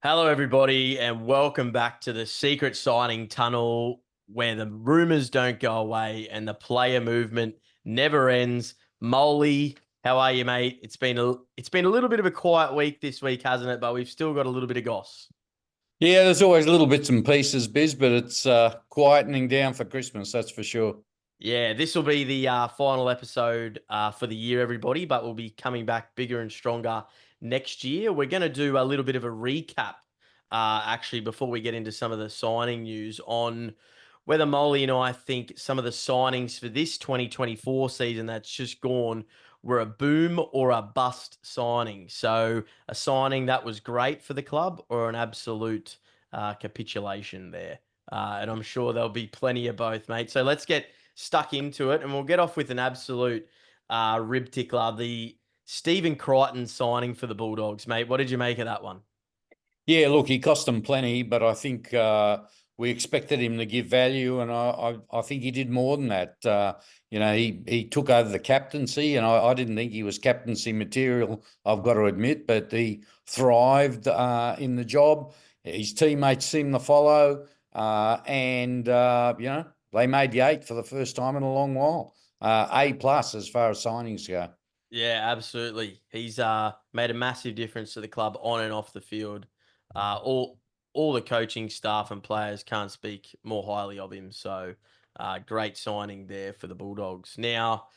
Hello, everybody, and welcome back to the secret signing tunnel where the rumors don't go away and the player movement never ends. Molly, how are you, mate? It's been a little bit of a quiet week this week, hasn't it? But we've still got a little bit of goss. Yeah, there's always little bits and pieces, Biz, but it's quietening down for Christmas, that's for sure. Yeah, this will be the final episode for the year, everybody, but we'll be coming back bigger and stronger next year. We're going to do a little bit of a recap, actually, before we get into some of the signing news on whether Molly and I think some of the signings for this 2024 season that's just gone were a boom or a bust signing. So, a signing that was great for the club or an absolute capitulation there. And I'm sure there'll be plenty of both, mate. So, let's get stuck into it, and we'll get off with an absolute rib tickler. The Stephen Crichton signing for the Bulldogs, mate. What did you make of that one? Yeah, look, he cost them plenty, but I think we expected him to give value, and I think he did more than that. He took over the captaincy, and I didn't think he was captaincy material, I've got to admit, but he thrived in the job. His teammates seemed to follow, and they made the eight for the first time in a long while. A plus as far as signings go. Yeah, absolutely. He's made a massive difference to the club on and off the field. Uh, all all the coaching staff and players can't speak more highly of him. So, great signing there for the Bulldogs. Now,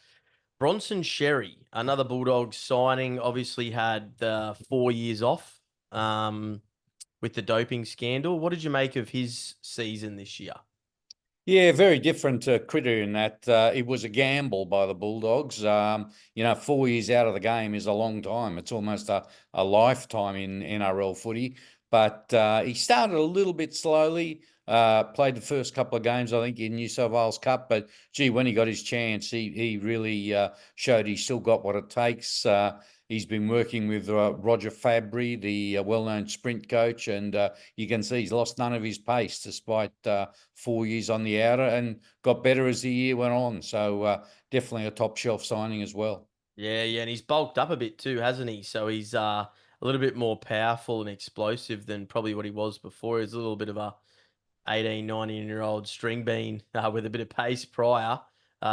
Bronson Sherry, another Bulldogs signing, obviously had the 4 years off with the doping scandal. What did you make of his season this year? Yeah, very different critter in that it was a gamble by the Bulldogs. 4 years out of the game is a long time. It's almost a lifetime in NRL footy. But he started a little bit slowly, played the first couple of games, I think, in New South Wales Cup. But gee, when he got his chance, he really showed he's still got what it takes. He's been working with Roger Fabry, the well-known sprint coach, and you can see he's lost none of his pace despite 4 years on the outer and got better as the year went on. So definitely a top shelf signing as well. Yeah, yeah, and he's bulked up a bit too, hasn't he? So he's a little bit more powerful and explosive than probably what he was before. He's a little bit of a 18, 19-year-old string bean with a bit of pace prior.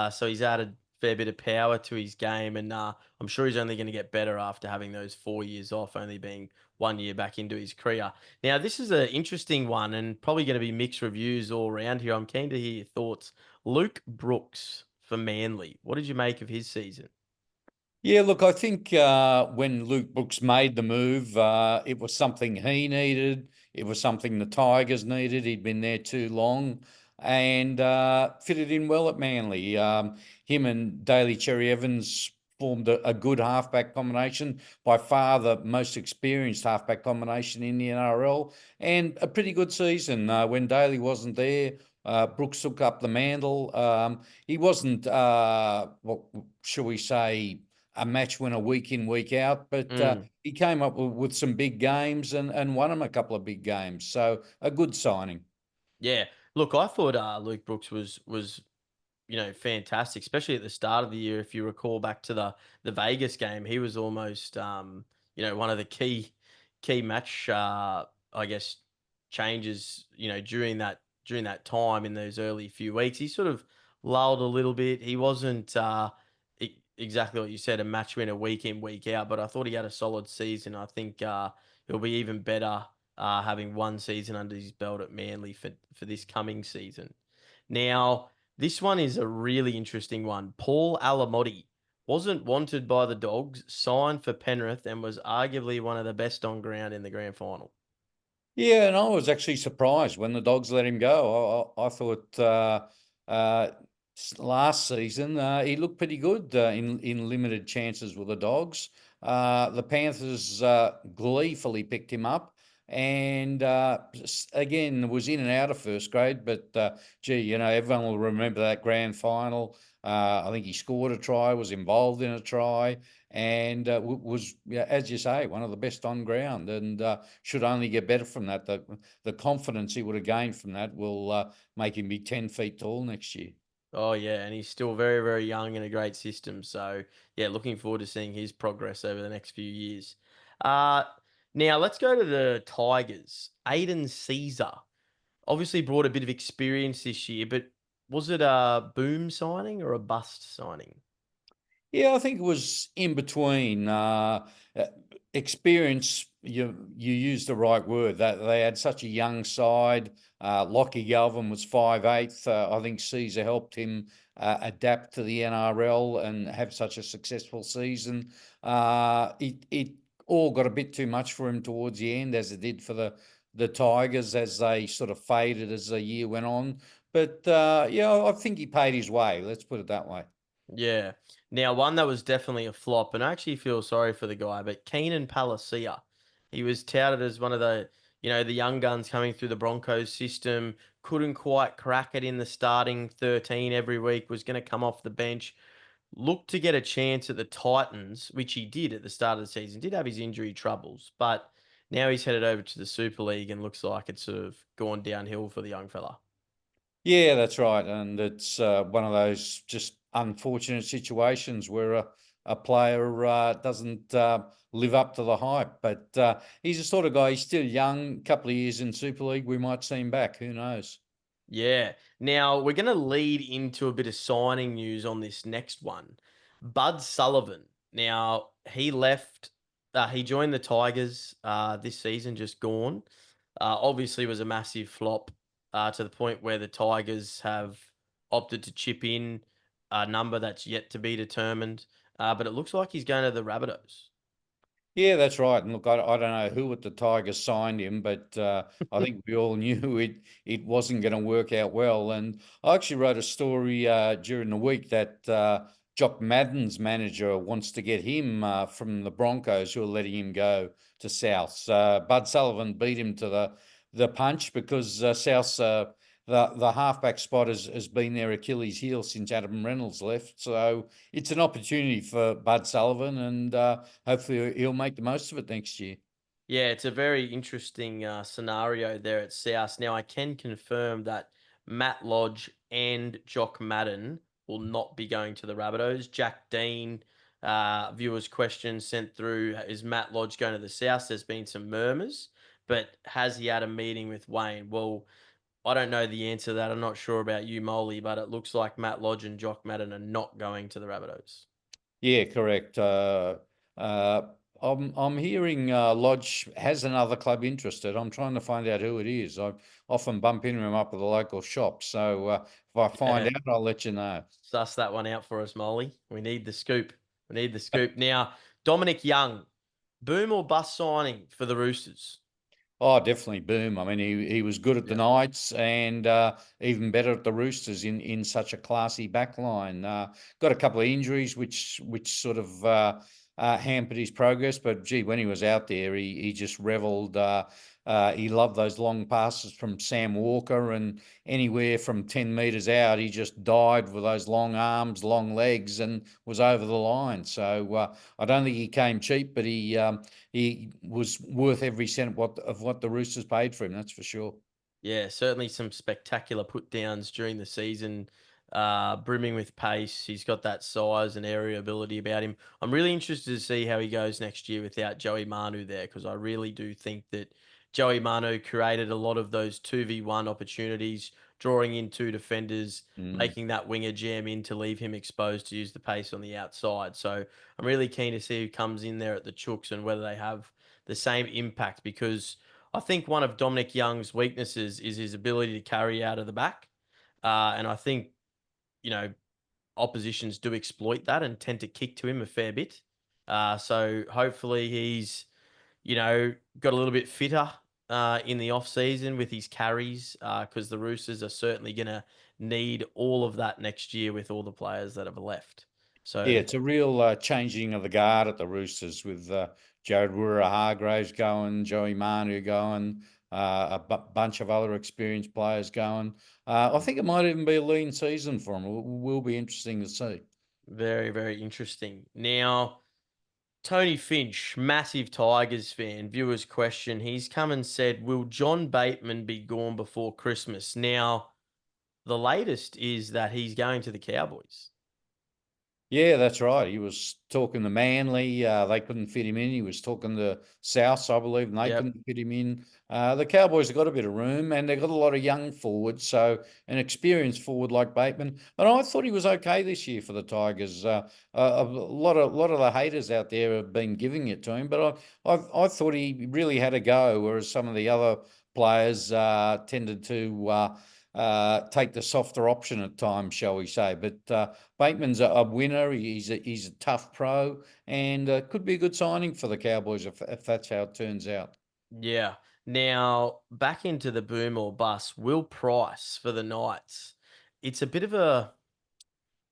So he's added a fair bit of power to his game, and I'm sure he's only going to get better after having those 4 years off, only being 1 year back into his career. Now, this is an interesting one and probably going to be mixed reviews all around here. I'm keen to hear your thoughts. Luke Brooks for Manly. What did you make of his season? Yeah, look, I think when Luke Brooks made the move, it was something he needed. It was something the Tigers needed. He'd been there too long and fitted in well at Manly. Him and Daly Cherry Evans formed a good halfback combination, by far the most experienced halfback combination in the NRL, and a pretty good season. When Daly wasn't there, Brooks took up the mantle. He wasn't, what shall we say, a match winner week in, week out, but Mm. he came up with some big games and won them a couple of big games. So a good signing. Yeah. Look, I thought Luke Brooks was fantastic, especially at the start of the year. If you recall back to the Vegas game, he was almost one of the key match I guess changes, during that time in those early few weeks. He sort of lulled a little bit. He wasn't exactly what you said, a match winner week in, week out, but I thought he had a solid season. I think he'll be even better having one season under his belt at Manly for this coming season. Now, this one is a really interesting one. Paul Alamotti wasn't wanted by the Dogs, signed for Penrith, and was arguably one of the best on ground in the grand final. Yeah, and I was actually surprised when the Dogs let him go. I thought uh, last season he looked pretty good in limited chances with the Dogs. The Panthers gleefully picked him up, and again was in and out of first grade. But gee, everyone will remember that grand final. I think he scored a try, was involved in a try, and was, yeah, as you say, one of the best on ground, and should only get better from that. The confidence he would have gained from that will make him be 10 feet tall next year. Oh yeah, and he's still very, very young in a great system. So yeah, looking forward to seeing his progress over the next few years. Uh Now let's go to the Tigers. Aiden Caesar obviously brought a bit of experience this year, but was it a boom signing or a bust signing? Yeah, I think it was in between. Uh, Experience, you used the right word. That they had such a young side. Lockie Galvin was 5'8". I think Caesar helped him adapt to the NRL and have such a successful season. It all got a bit too much for him towards the end, as it did for the Tigers as they sort of faded as the year went on. But yeah, I think he paid his way. Let's put it that way. Yeah. Now, one that was definitely a flop, and I actually feel sorry for the guy, but Keenan Palacia. He was touted as one of the young guns coming through the Broncos system. Couldn't quite crack it in the starting 13 every week, was going to come off the bench. Looked to get a chance at the Titans, which he did at the start of the season. Did have his injury troubles, but now he's headed over to the Super League and looks like it's sort of gone downhill for the young fella. Yeah, that's right. And it's one of those just unfortunate situations where a player doesn't live up to the hype. But he's the sort of guy, he's still young, couple of years in Super League, we might see him back. Who knows? Yeah. Now we're going to lead into a bit of signing news on this next one. Bud Sullivan. Now he left. He joined the Tigers this season, just gone. Obviously, was a massive flop to the point where the Tigers have opted to chip in a number that's yet to be determined. But it looks like he's going to the Rabbitohs. Yeah, that's right. And look, I don't know who at the Tigers signed him, but I think we all knew it wasn't going to work out well. And I actually wrote a story during the week that Jock Madden's manager wants to get him from the Broncos, who are letting him go to South. Bud Sullivan beat him to the punch because South's the halfback spot has been their Achilles heel since Adam Reynolds left. So it's an opportunity for Bud Sullivan, and hopefully he'll make the most of it next year. Yeah, it's a very interesting scenario there at South. Now, I can confirm that Matt Lodge and Jock Madden will not be going to the Rabbitohs. Jack Dean, viewers' question sent through, is Matt Lodge going to the South? There's been some murmurs, but has he had a meeting with Wayne? Well, I don't know the answer to that. I'm not sure about you, Molly, but it looks like Matt Lodge and Jock Madden are not going to the Rabbitohs. Yeah, correct. Uh, I'm hearing Lodge has another club interested. I'm trying to find out who it is. I often bump into him up at the local shop. So if I find Yeah. out, I'll let you know. Suss that one out for us, Molly. We need the scoop. We need the scoop. Now, Dominic Young, boom or bust signing for the Roosters? Oh, definitely boom. I mean, he was good at the Yeah. Knights and even better at the Roosters in such a classy back line. Got a couple of injuries which sort of hampered his progress, but gee, when he was out there, he just revelled. He loved those long passes from Sam Walker, and anywhere from 10 meters out, he just dived with those long arms, long legs, and was over the line. So I don't think he came cheap, but he was worth every cent of what the Roosters paid for him. That's for sure. Yeah, certainly some spectacular put downs during the season, brimming with pace. He's got that size and area ability about him. I'm really interested to see how he goes next year without Joey Manu there, because I really do think that Joey Manu created a lot of those 2v1 opportunities, drawing in two defenders, Mm. making that winger jam in to leave him exposed to use the pace on the outside. So I'm really keen to see who comes in there at the Chooks and whether they have the same impact, because I think one of Dominic Young's weaknesses is his ability to carry out of the back. And I think, you know, oppositions do exploit that and tend to kick to him a fair bit. So hopefully he's, got a little bit fitter in the off season with his carries, because the Roosters are certainly going to need all of that next year with all the players that have left. Yeah, So it's a real changing of the guard at the Roosters with Jared Hargraves going, Joey Manu going, bunch of other experienced players going. I think it might even be a lean season for them. Will be interesting to see. very, very interesting. Now, Tony Finch, massive Tigers fan. Viewers question. He's come and said, will John Bateman be gone before Christmas? Now, the latest is that he's going to the Cowboys. Yeah, that's right. He was talking to Manly. They couldn't fit him in. He was talking to South, I believe, and they Yep. couldn't fit him in. The Cowboys have got a bit of room, and they've got a lot of young forwards. So an experienced forward like Bateman, and I thought he was okay this year for the Tigers. A lot of the haters out there have been giving it to him, but I thought he really had a go, whereas some of the other players tended to. Take the softer option at times, shall we say? But Bateman's a winner. He's a tough pro, and could be a good signing for the Cowboys if that's how it turns out. Yeah. Now back into the boom or bust. Will Price for the Knights. It's a bit of a.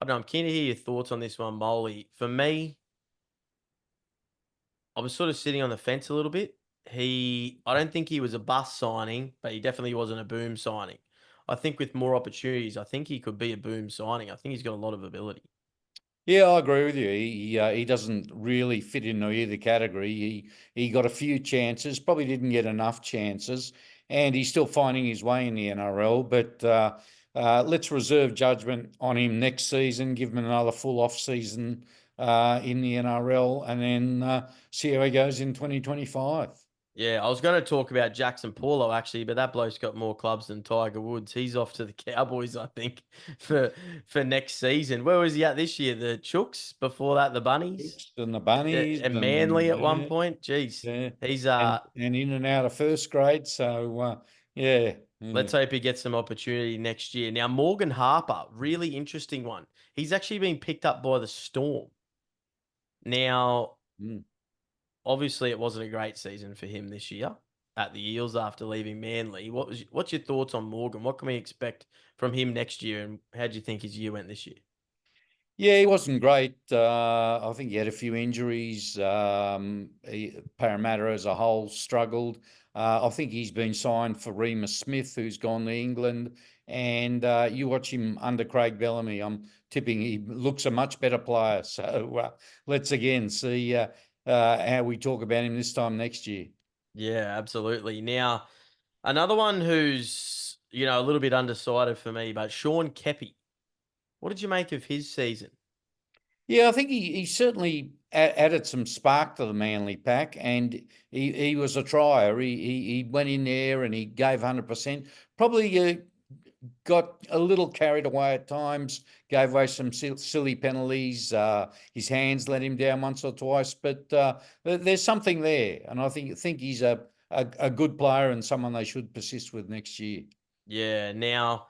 I don't know. I'm keen to hear your thoughts on this one, Molly. For me, I was sort of sitting on the fence a little bit. I don't think he was a bust signing, but he definitely wasn't a boom signing. I think with more opportunities, I think he could be a boom signing. I think he's got a lot of ability. Yeah, I agree with you. He doesn't really fit into either category. He got a few chances, probably didn't get enough chances, and he's still finding his way in the NRL. But let's reserve judgment on him next season. Give him another full off season in the NRL, and then see how he goes in 2025. Yeah, I was going to talk about Jackson Paulo actually, but that bloke's got more clubs than Tiger Woods. He's off to the Cowboys, I think, for next season. Where was he at this year? The Chooks. Before that, the Bunnies. And the bunnies And and Manly at one point. Jeez, yeah, he's and in and out of first grade. So yeah, yeah. let's hope he gets some opportunity next year. Now, Morgan Harper, really interesting one. He's actually been picked up by the Storm. Now, Mm. obviously, it wasn't a great season for him this year at the Eels after leaving Manly. What's your thoughts on Morgan? What can we expect from him next year, and how do you think his year went this year? Yeah, he wasn't great. I think he had a few injuries. Parramatta as a whole struggled. I think he's been signed for Remus Smith, who's gone to England. And you watch him under Craig Bellamy. I'm tipping he looks a much better player. So let's again see how we talk about him this time next year. Yeah, absolutely. Now, another one who's a little bit undecided for me, but Sean Keppie. What did you make of his season? Yeah, I think he certainly added some spark to the Manly pack, and he was a trier. He went in there and he gave 100%. Probably got a little carried away at times, gave away some silly penalties. His hands let him down once or twice, but there's something there, and I think he's a good player and someone they should persist with next year. Yeah. Now,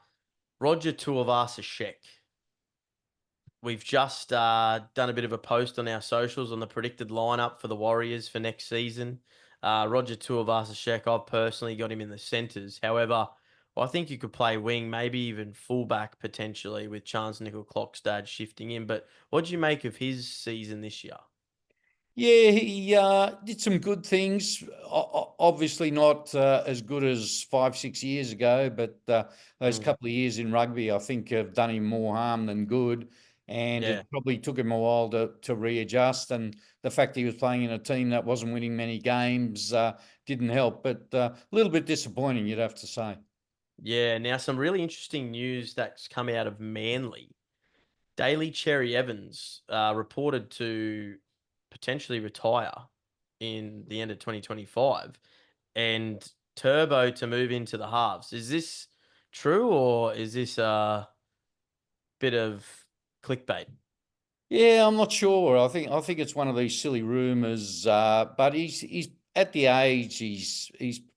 Roger Tuivasa-Sheck. We've just done a bit of a post on our socials on the predicted lineup for the Warriors for next season. Roger Tuivasa-Sheck, I've personally got him in the centres. However, I think you could play wing, maybe even fullback potentially with Chance Nickel Clockstad shifting in. But what do you make of his season this year? Yeah, he did some good things. Obviously, not as good as 5, 6 years ago, but those Mm, couple of years in rugby, I think, have done him more harm than good. And yeah. it probably took him a while to readjust. And the fact he was playing in a team that wasn't winning many games didn't help. But a little bit disappointing, you'd have to say. Yeah. Now, some really interesting news that's come out of Manly. Daly Cherry Evans reported to potentially retire in the end of 2025 and Turbo to move into the halves. Is this true or is this a bit of clickbait? Yeah, I'm not sure. I think it's one of these silly rumours. But he's at the age he's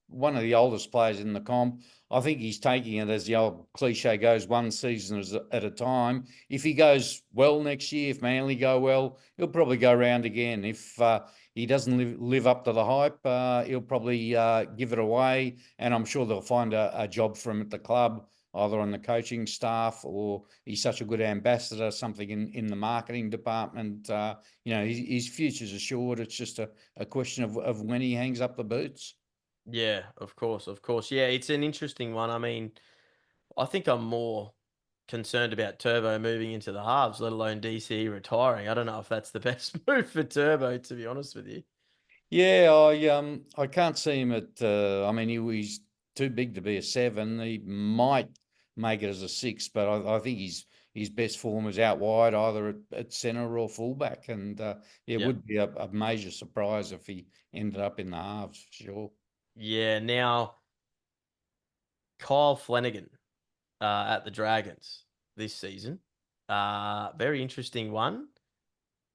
one of the oldest players in the comp. I think he's taking it as the old cliche goes, one season at a time. If he goes well next year, if Manly go well, he'll probably go round again. If he doesn't live up to the hype, he'll probably give it away, and I'm sure they'll find a job for him at the club, either on the coaching staff or he's such a good ambassador, something in the marketing department. His future's assured. It's just a question of when he hangs up the boots. Yeah, of course, of course. Yeah, it's an interesting one. I mean, I think I'm more concerned about Turbo moving into the halves, let alone DCE retiring. I don't know if that's the best move for Turbo, to be honest with you. Yeah, I can't see him at. I mean, he's too big to be a seven. He might make it as a six, but I think his best form is out wide, either at centre or fullback. And it Yeah. would be a major surprise if he ended up in the halves for sure. Yeah. Now, Kyle Flanagan at the Dragons this season. Very interesting one.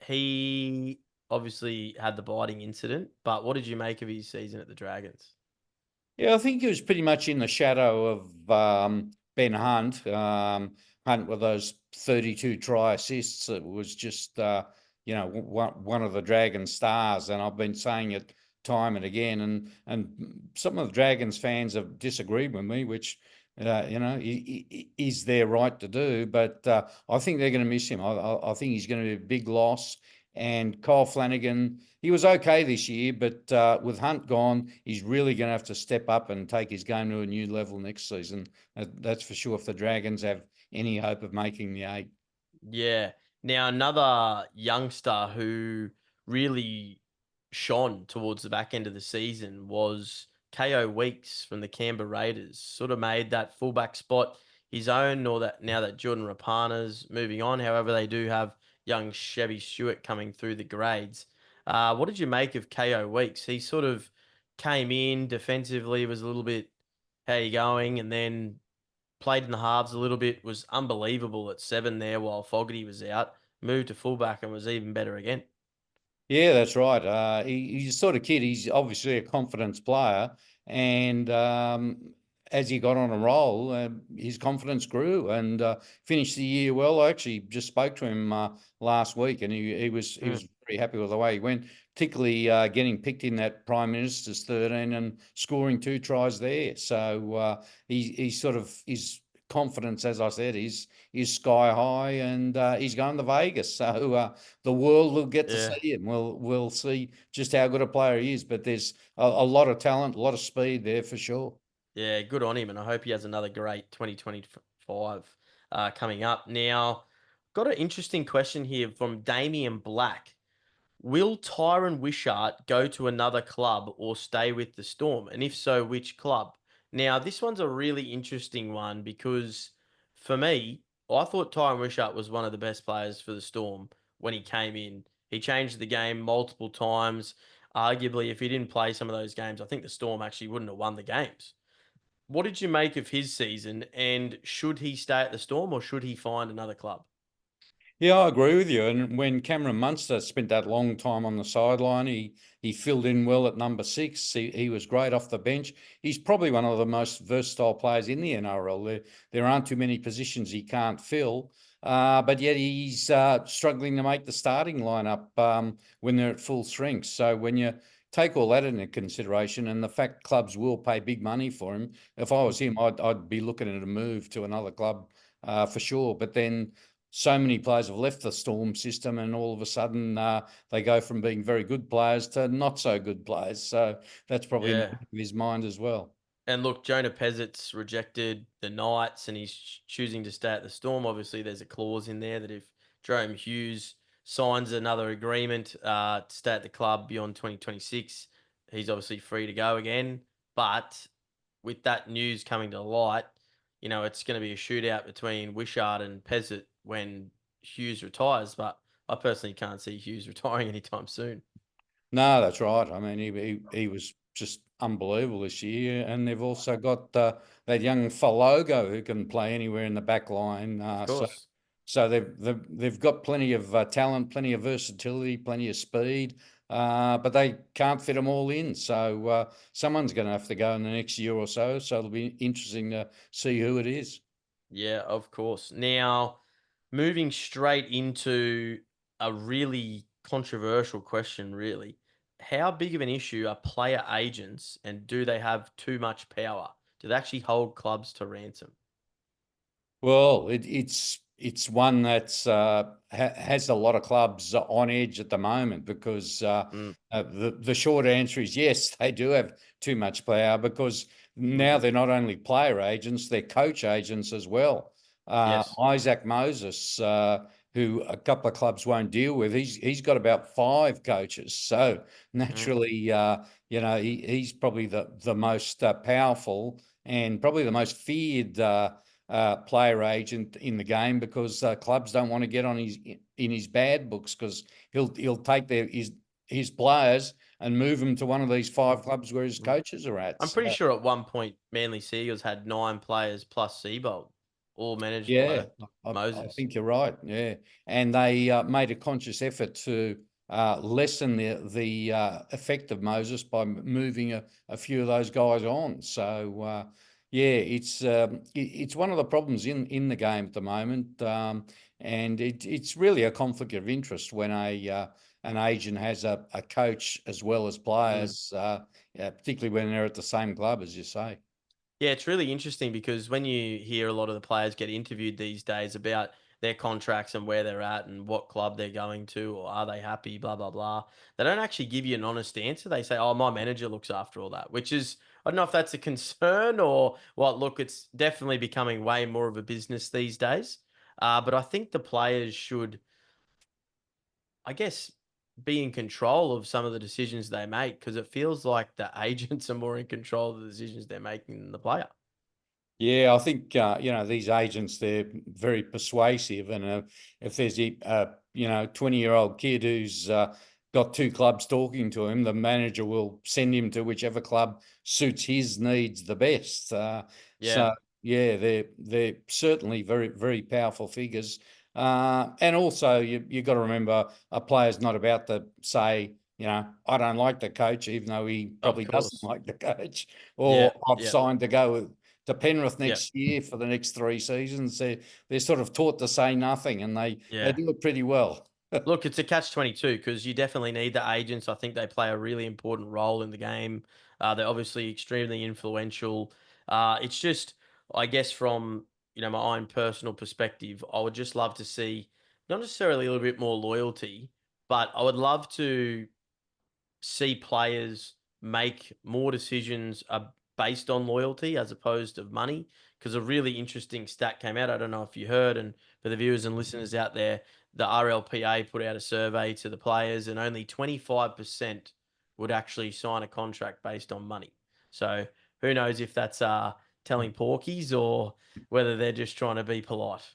He obviously had the biting incident, but what did you make of his season at the Dragons? Yeah, I think he was pretty much in the shadow of Ben Hunt. Hunt with those 32 try assists. It was just, one of the Dragon stars. And I've been saying it time and again. And some of the Dragons fans have disagreed with me, which, is their right to do. But I think they're going to miss him. I think he's going to be a big loss. And Kyle Flanagan, he was okay this year, but with Hunt gone, he's really going to have to step up and take his game to a new level next season. That's for sure if the Dragons have any hope of making the eight. Yeah. Now, another youngster who really shone towards the back end of the season was KO Weeks from the Canberra Raiders. Sort of made that fullback spot his own, or that now that Jordan Rapana's moving on. However, they do have young Chevy Stewart coming through the grades. What did you make of KO Weeks? He sort of came in defensively, was a little bit, how you going? And then played in the halves a little bit, was unbelievable at 7 there while Fogarty was out, moved to fullback and was even better again. Yeah, that's right. He's a sort of kid. He's obviously a confidence player, and as he got on a roll, his confidence grew and finished the year well. I actually just spoke to him last week, and he Mm, was very happy with the way he went, particularly getting picked in that Prime Minister's 13 and scoring 2 tries there. So he's sort of his confidence, as I said, is sky high, and he's going to Vegas. So the world will get to yeah. see him. We'll see just how good a player he is. But there's a lot of talent, a lot of speed there for sure. Yeah, good on him. And I hope he has another great 2025 coming up. Now, got an interesting question here from Damien Black. Will Tyron Wishart go to another club or stay with the Storm? And if so, which club? Now, this one's a really interesting one because for me, I thought Tyron Wishart was one of the best players for the Storm when he came in. He changed the game multiple times. Arguably, if he didn't play some of those games, I think the Storm actually wouldn't have won the games. What did you make of his season? And should he stay at the Storm or should he find another club? Yeah, I agree with you. And when Cameron Munster spent that long time on the sideline, he filled in well at number 6. He was great off the bench. He's probably one of the most versatile players in the NRL. There aren't too many positions he can't fill, but yet he's struggling to make the starting lineup when they're at full strength. So when you take all that into consideration, and the fact clubs will pay big money for him, if I was him, I'd be looking at a move to another club for sure. But then so many players have left the Storm system, and all of a sudden they go from being very good players to not so good players. So that's probably in the Yeah. back of his mind as well. And look, Jonah Pezzet's rejected the Knights and he's choosing to stay at the Storm. Obviously, there's a clause in there that if Jerome Hughes signs another agreement to stay at the club beyond 2026, he's obviously free to go again. But with that news coming to light, it's going to be a shootout between Wishart and Pezzett when Hughes retires. But I personally can't see Hughes retiring anytime soon. No, that's right. I mean, he was just unbelievable this year, and they've also got that young Falogo who can play anywhere in the back line. Of So course. they've got plenty of talent, plenty of versatility, plenty of speed, but they can't fit them all in. So someone's going to have to go in the next year or so. So it'll be interesting to see who it is. Yeah, of course. Now, moving straight into a really controversial question, really. How big of an issue are player agents and do they have too much power? Do they actually hold clubs to ransom? Well, it's one that's has a lot of clubs on edge at the moment because Mm, the short answer is yes, they do have too much power because now they're not only player agents, they're coach agents as well. yes. Isaac Moses, who a couple of clubs won't deal with, he's got about 5 coaches. So Mm, naturally, he's probably the most powerful and probably the most feared. player agent in the game, because clubs don't want to get on in his bad books, because he'll take his players and move them to one of these 5 clubs where his Mm. coaches are at. I'm So, pretty sure at one point Manly Seagulls had 9 players plus Seabold, all managed yeah, by I Moses. think you're right. Yeah, and they made a conscious effort to lessen the effect of Moses by moving a few of those guys on. So yeah, it's one of the problems in the game at the moment, and it's really a conflict of interest when an agent has a coach as well as Mm. players, particularly when they're at the same club, as you say. Yeah, it's really interesting because when you hear a lot of the players get interviewed these days about their contracts and where they're at and what club they're going to or are they happy, blah, blah, blah, they don't actually give you an honest answer. They say, oh, my manager looks after all that, which is, I don't know if that's a concern or what. Look, it's definitely becoming way more of a business these days. But I think the players should, I guess, be in control of some of the decisions they make because it feels like the agents are more in control of the decisions they're making than the player. Yeah, I think these agents, they're very persuasive, and if there's a 20-year-old kid who's got 2 clubs talking to him, the manager will send him to whichever club suits his needs the best. Yeah, So yeah, they're certainly very, very powerful figures. And also you got to remember, a player's not about to say, I don't like the coach, even though he of probably doesn't course. like the coach, Yeah, or I've yeah, signed to go to Penrith yeah, next year for the next 3 seasons. They're sort of taught to say nothing, and they yeah. do it pretty well. Look, it's a catch-22 because you definitely need the agents. I think they play a really important role in the game. They're obviously extremely influential. It's just, I guess, from my own personal perspective, I would just love to see not necessarily a little bit more loyalty, but I would love to see players make more decisions based on loyalty as opposed to money. Because a really interesting stat came out. I don't know if you heard, and for the viewers and listeners out there, the RLPA put out a survey to the players, and only 25% would actually sign a contract based on money. So who knows if that's telling porkies or whether they're just trying to be polite.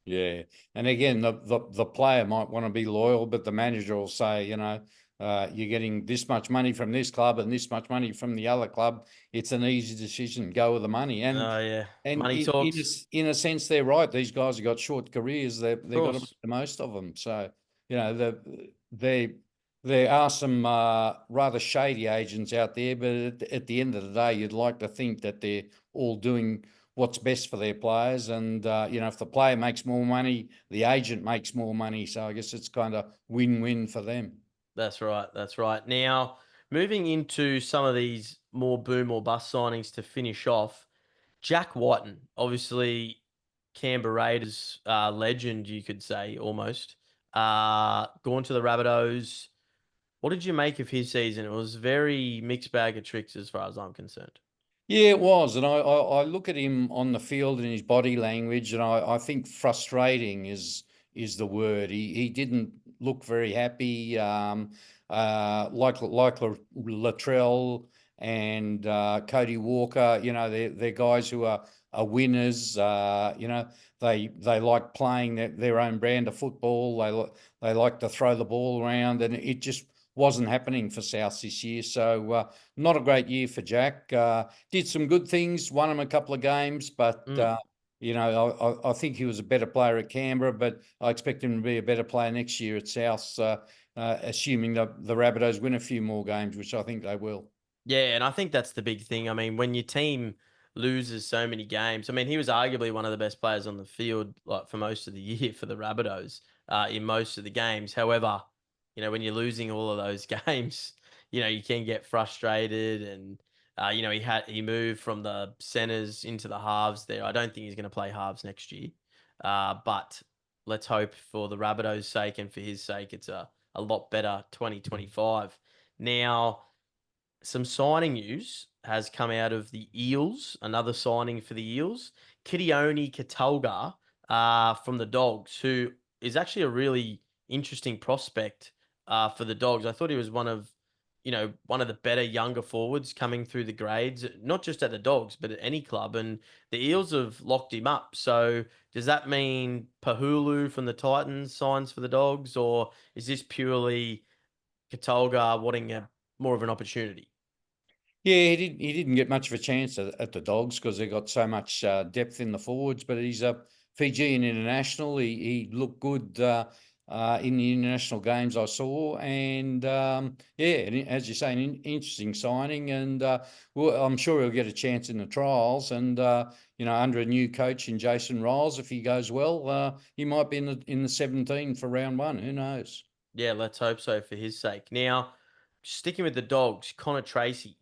Yeah, and again, the player might want to be loyal, but the manager will say, you're getting this much money from this club and this much money from the other club. It's an easy decision. Go with the money. And Oh yeah, and money talks. in a sense, they're right. These guys have got short careers. Of They've got to make course. the most of them. So they there are some rather shady agents out there, but at the end of the day, you'd like to think that they're all doing what's best for their players. And if the player makes more money, the agent makes more money. So I guess it's kind of win-win for them. That's right. That's right. Now, moving into some of these more boom or bust signings to finish off, Jack Whiten, obviously Canberra Raiders legend, you could say almost. Gone to the Rabbitohs. What did you make of his season? It was very mixed bag of tricks as far as I'm concerned. Yeah, it was. And I look at him on the field and his body language, and I think frustrating is the word. He didn't look very happy. Like Latrell and Cody Walker, they're guys who are winners. They like playing their own brand of football. They like to throw the ball around, and it just wasn't happening for South this year. So not a great year for Jack. Did some good things, won him a couple of games, but Mm. I think he was a better player at Canberra, but I expect him to be a better player next year at South, assuming the Rabbitohs win a few more games, which I think they will. Yeah, and I think that's the big thing. I mean, when your team loses so many games, I mean, he was arguably one of the best players on the field, like for most of the year for the Rabbitohs, in most of the games. However, when you're losing all of those games, you can get frustrated, and he moved from the centers into the halves there. I don't think he's going to play halves next year, but let's hope for the Rabbitohs' sake and for his sake, it's a lot better 2025. Now some signing news has come out of the Eels, another signing for the Eels. Kitione Catalga from the Dogs, who is actually a really interesting prospect for the Dogs. I thought he was one of one of the better younger forwards coming through the grades, not just at the Dogs, but at any club. And the Eels have locked him up. So does that mean Pahulu from the Titans signs for the Dogs, or is this purely Katolga wanting more of an opportunity? Yeah, he didn't get much of a chance at the Dogs because they got so much depth in the forwards. But he's a Fijian international. He looked good in the international games I saw, and yeah, and as you say, an interesting signing. And well, I'm sure he'll get a chance in the trials. And under a new coach in Jason Riles, if he goes well, he might be in the 17 for round one. Who knows? Yeah, let's hope so for his sake. Now, sticking with the Dogs, Connor Tracy.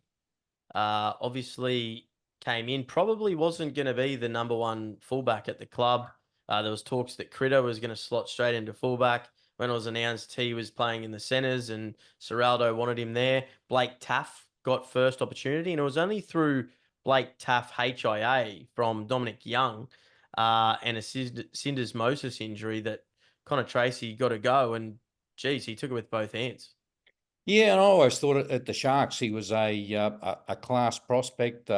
Obviously came in, probably wasn't going to be the number one fullback at the club. There was talks that Critter was going to slot straight into fullback. When it was announced he was playing in the centres and Serraldo wanted him there, Blake Taff got first opportunity, and it was only through Blake Taff HIA from Dominic Young and a syndesmosis injury that Connor Tracy got to go, and geez, he took it with both hands. Yeah, and I always thought at the Sharks he was a class prospect.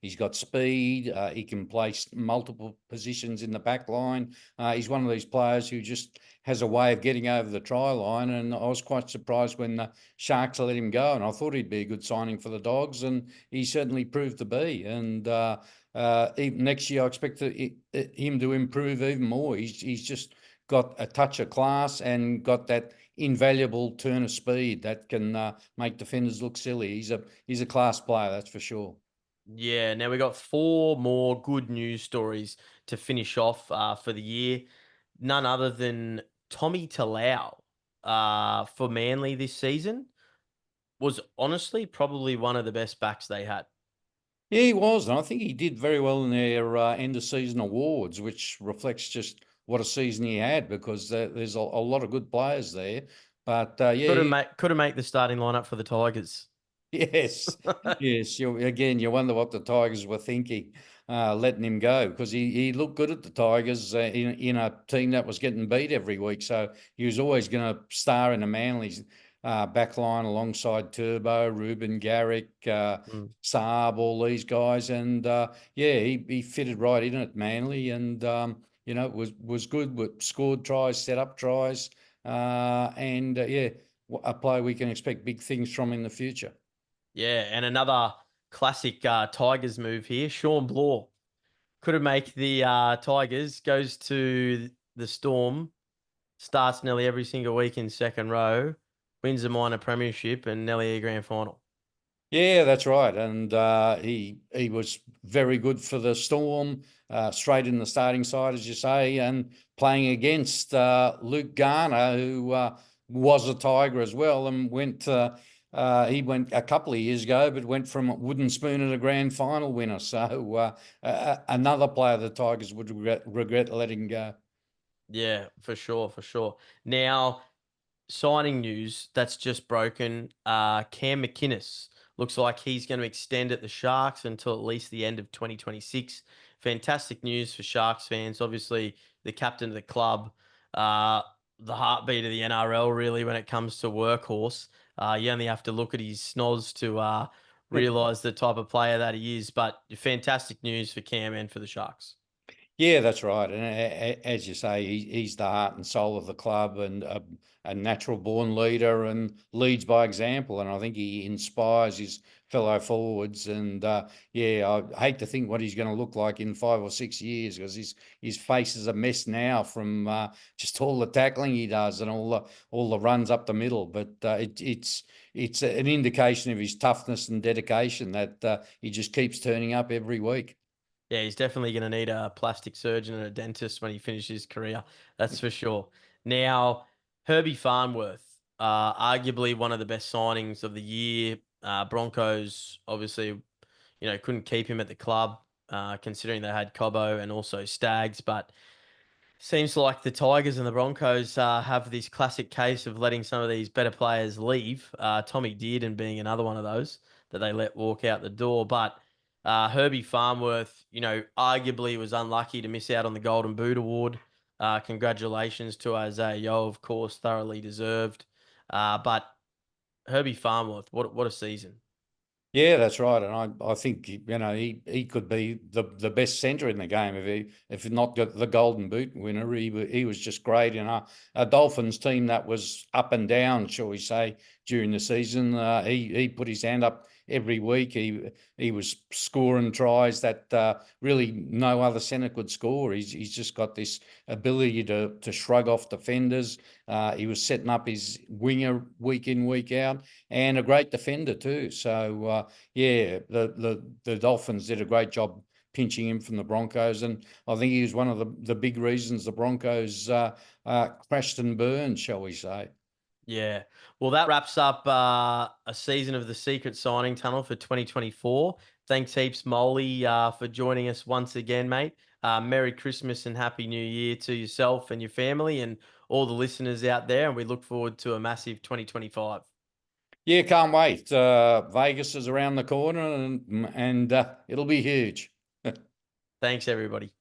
He's got speed. He can play multiple positions in the back line. He's one of these players who just has a way of getting over the try line. And I was quite surprised when the Sharks let him go. And I thought he'd be a good signing for the Dogs, and he certainly proved to be. And even next year, I expect him to improve even more. He's just got a touch of class and got that invaluable turn of speed that can make defenders look silly. He's a class player, that's for sure. Yeah, now we got four more good news stories to finish off for the year. None other than Tommy Talau for Manly this season was honestly probably one of the best backs they had. Yeah, he was, and I think he did very well in their end of season awards, which reflects just what a season he had because there's a lot of good players there. But yeah, Could have made the starting lineup for the Tigers. yes, yes. You wonder what the Tigers were thinking, letting him go because he looked good at the Tigers in a team that was getting beat every week. So he was always going to star in the Manly's back line alongside Turbo, Ruben Garrick, Mm. Saab, all these guys. And yeah, he fitted right in at Manly and, was good, scored tries, set up tries. And yeah, a player we can expect big things from in the future. Yeah, and another classic Tigers move here. Sean Blaw could have made the Tigers, goes to the Storm, starts nearly every single week in second row, wins a minor premiership and nearly a grand final. Yeah, that's right. And he was very good for the Storm, straight in the starting side, as you say, and playing against Luke Garner, who was a Tiger as well, and he went a couple of years ago, but went from wooden spoon to a grand final winner. So another player the Tigers would regret letting go. Yeah, for sure, for sure. Now, signing news that's just broken. Cam McInnes looks like he's going to extend at the Sharks until at least the end of 2026. Fantastic news for Sharks fans. Obviously, the captain of the club, uh, the heartbeat of the NRL, really, when it comes to workhorse. You only have to look at his snoz to realise the type of player that he is. But fantastic news for Cam and for the Sharks. Yeah, that's right. And as you say, he's the heart and soul of the club and a natural born leader and leads by example. And I think he inspires his fellow forwards. And yeah, I hate to think what he's going to look like in 5 or 6 years because his face is a mess now from just all the tackling he does and all the runs up the middle. But it's an indication of his toughness and dedication that he just keeps turning up every week. Yeah, he's definitely going to need a plastic surgeon and a dentist when he finishes his career. That's for sure. Now, Herbie Farnworth, arguably one of the best signings of the year. Broncos obviously, couldn't keep him at the club, considering they had Cobbo and also Stags, but seems like the Tigers and the Broncos have this classic case of letting some of these better players leave. Tommy Dearden being another one of those that they let walk out the door. But Herbie Farnworth, arguably was unlucky to miss out on the Golden Boot Award. Congratulations to Isaiah Yeo, of course, thoroughly deserved. But Herbie Farmworth, what a season. Yeah, that's right, and I think he could be the best centre in the game if not the Golden Boot winner. He was just great in a Dolphins team that was up and down, shall we say, during the season. He put his hand up every week. He was scoring tries that really no other centre could score. He's just got this ability to shrug off defenders. He was setting up his winger week in, week out, and a great defender too. So yeah, the Dolphins did a great job pinching him from the Broncos, and I think he was one of the big reasons the Broncos crashed and burned, shall we say. Yeah. Well, that wraps up a season of the Secret Signing Tunnel for 2024. Thanks heaps, Molly, for joining us once again, mate. Merry Christmas and Happy New Year to yourself and your family and all the listeners out there. And we look forward to a massive 2025. Yeah, can't wait. Vegas is around the corner, and it'll be huge. Thanks, everybody.